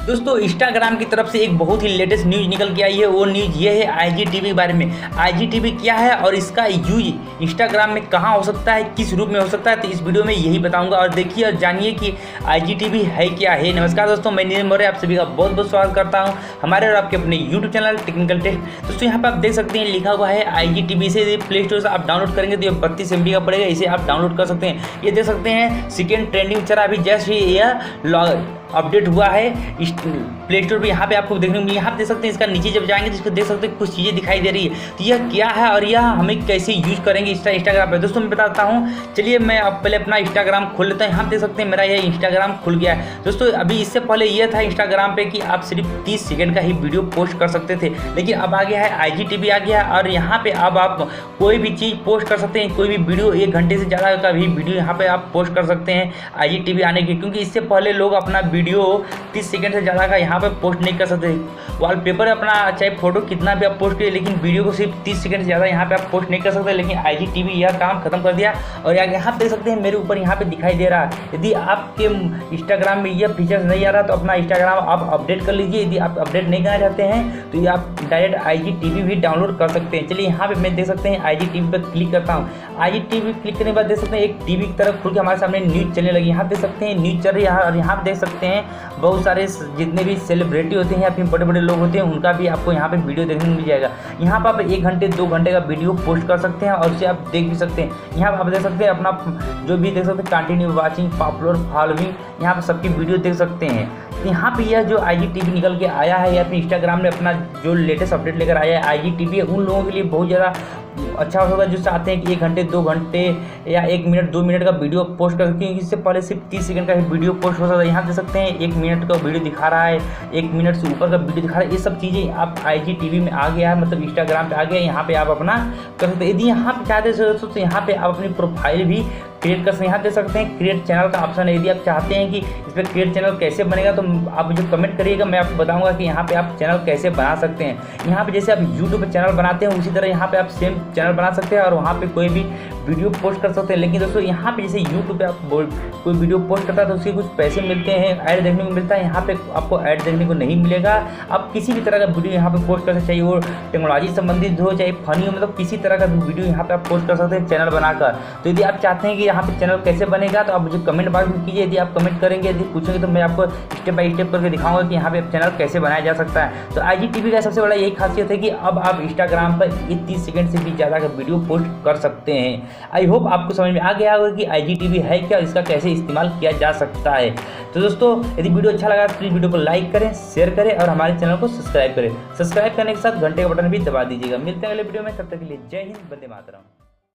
दोस्तों इंस्टाग्राम की तरफ से एक बहुत ही लेटेस्ट न्यूज़ निकल के आई है। वो न्यूज़ ये है आईजीटीवी के बारे में। आईजीटीवी क्या है और इसका यूज इंस्टाग्राम में कहाँ हो सकता है, किस रूप में हो सकता है, तो इस वीडियो में यही बताऊंगा। और देखिए और जानिए कि आईजीटीवी है क्या है। नमस्कार दोस्तों, मैं नमस्कार आप सभी का बहुत बहुत स्वागत करता हूँ हमारे और आपके अपने यूट्यूब चैनल टेक्निकल टेस्ट। दोस्तों यहाँ पर आप देख सकते हैं लिखा हुआ है आईजीटीवी। से प्ले स्टोर से आप डाउनलोड करेंगे तो ये 32 MB का पड़ेगा। इसे आप डाउनलोड कर सकते हैं। ये देख सकते हैं सेकेंड ट्रेंडिंग चला अभी जस्ट ही यह अपडेट हुआ है प्ले स्टोर पर। यहाँ पे आपको देखने को मिलेगा। यहाँ पे देख सकते हैं इसका नीचे जब जाएंगे तो इसको देख सकते हैं कुछ चीज़ें दिखाई दे रही है। तो यह क्या है और यह हमें कैसे यूज करेंगे इंस्टाग्राम पे, दोस्तों मैं बताता हूँ। चलिए मैं अब पहले अपना इंस्टाग्राम खोल लेता हूँ। यहाँ देख सकते हैं मेरा यह इंस्टाग्राम खुल गया है। दोस्तों अभी इससे पहले यह था इंस्टाग्राम पे कि आप सिर्फ 30 सेकंड का ही वीडियो पोस्ट कर सकते थे, लेकिन अब आ गया है आईजीटीवी आ गया है। और यहाँ पे अब आप कोई भी चीज़ पोस्ट कर सकते हैं। कोई भी वीडियो 1 घंटे से ज़्यादा का भी वीडियो यहाँ पे आप पोस्ट कर सकते हैं आईजीटीवी आने की। क्योंकि इससे पहले लोग अपना वीडियो 30 सेकंड से ज़्यादा का यहाँ पे पोस्ट नहीं कर सकते। वॉलपेपर अपना चाहे फोटो कितना भी आप पोस्ट करिए, लेकिन वीडियो को सिर्फ 30 सेकंड से ज़्यादा यहाँ पे आप पोस्ट नहीं कर सकते। लेकिन आईजीटीवी यह काम खत्म कर दिया। और यहाँ देख सकते हैं मेरे ऊपर यहाँ पे दिखाई दे रहा है। यदि आपके इंस्टाग्राम में यह फीचर्स नहीं आ रहा तो अपना इंस्टाग्राम आप अपडेट कर लीजिए। यदि आप अपडेट नहीं करना चाहते हैं तो ये आप डायरेक्ट आईजीटीवी भी डाउनलोड कर सकते हैं। चलिए यहाँ पे मैं देख सकते हैं आईजीटीवी पर क्लिक करता हूँ। आईजीटीवी क्लिक करने के बाद देख सकते हैं एक टीवी की तरफ खुल के हमारे सामने न्यूज़ चलने लगी। यहाँ देख सकते हैं न्यूज़ चल रही है। और यहाँ पे देख सकते हैं बहुत सारे जितने भी सेलिब्रिटी होते हैं या फिर बड़े बड़े लोग होते हैं उनका भी आपको यहाँ पे वीडियो देखने को मिल जाएगा। यहाँ पर आप 1 घंटे 2 घंटे का वीडियो पोस्ट कर सकते हैं और उसे आप देख भी सकते हैं। यहाँ पर आप देख सकते हैं अपना जो भी देख सकते हैं कंटिन्यू वाचिंग, पॉपुलर, फॉलोइंग, यहाँ पर सबकी वीडियो देख सकते हैं। यहाँ पे यह जो आईजीटीवी निकल के आया है या फिर इंस्टाग्राम ने अपना जो लेटेस्ट अपडेट लेकर आया है आईजीटीवी, उन लोगों के लिए बहुत ज़्यादा अच्छा होगा जो चाहते हैं कि 1 घंटे 2 घंटे या 1 मिनट 2 मिनट का वीडियो पोस्ट कर सकें। इससे पहले सिर्फ 30 सेकंड का ही वीडियो पोस्ट हो सकता है। यहाँ देख सकते हैं 1 मिनट का वीडियो दिखा रहा है, 1 मिनट से ऊपर का वीडियो दिखा रहा है। ये सब चीज़ें आप आईजीटीवी में आ गया है, मतलब इंस्टाग्राम पे आ गया। यहाँ पे आप अपना कर सकते हैं। यदि यहाँ पे चाहते हैं तो यहाँ पे आप अपनी प्रोफाइल भी क्रिएट कर सकते हैं। यहाँ देख सकते हैं क्रिएट चैनल का ऑप्शन है। यदि आप चाहते हैं कि इस पर क्रिएट चैनल कैसे बनेगा तो आप मुझे कमेंट करिएगा, मैं आपको बताऊंगा कि यहाँ पे आप चैनल कैसे बना सकते हैं। यहाँ पे जैसे आप यूट्यूब पे चैनल बनाते हैं उसी तरह यहाँ पे आप सेम चैनल बना सकते हैं और वहाँ पे कोई भी वीडियो पोस्ट कर सकते हैं। लेकिन दोस्तों यहाँ पे जैसे यूट्यूब पे आप कोई वीडियो पोस्ट करता है तो उसके कुछ पैसे मिलते हैं, ऐड देखने को मिलता है। यहाँ पे आपको ऐड देखने को नहीं मिलेगा। आप किसी भी तरह का वीडियो यहाँ पे पोस्ट कर सकते, चाहे वो टेक्नोलॉजी संबंधित हो चाहे फनी हो, मतलब किसी तरह का वीडियो यहाँ पे आप पोस्ट कर सकते हैं चैनल बनाकर। तो यदि आप चाहते हैं कि यहाँ पे चैनल कैसे बनेगा तो आप मुझे कमेंट बॉक्स में कीजिए। यदि आप कमेंट करेंगे, यदि पूछेंगे तो मैं आपको स्टेप बाय स्टेप करके दिखाऊंगा कि यहाँ पे चैनल कैसे बनाया जा सकता है। तो आईजीटीवी का सबसे बड़ा यही खासियत है कि अब आप इंस्टाग्राम पर 30 सेकंड से भी ज़्यादा का वीडियो पोस्ट कर सकते हैं। आई होप आपको समझ में आ गया होगा कि आईजीटीवी है क्या, इसका कैसे इस्तेमाल किया जा सकता है। तो दोस्तों यदि वीडियो अच्छा लगा तो प्लीज़ वीडियो को लाइक करें, शेयर करें और हमारे चैनल को सब्सक्राइब करें। सब्सक्राइब करने के साथ घंटे का बटन भी दबा दीजिएगा। मिलते हैं अगले वीडियो में, तब तक के लिए जय हिंद, वंदे मातरम।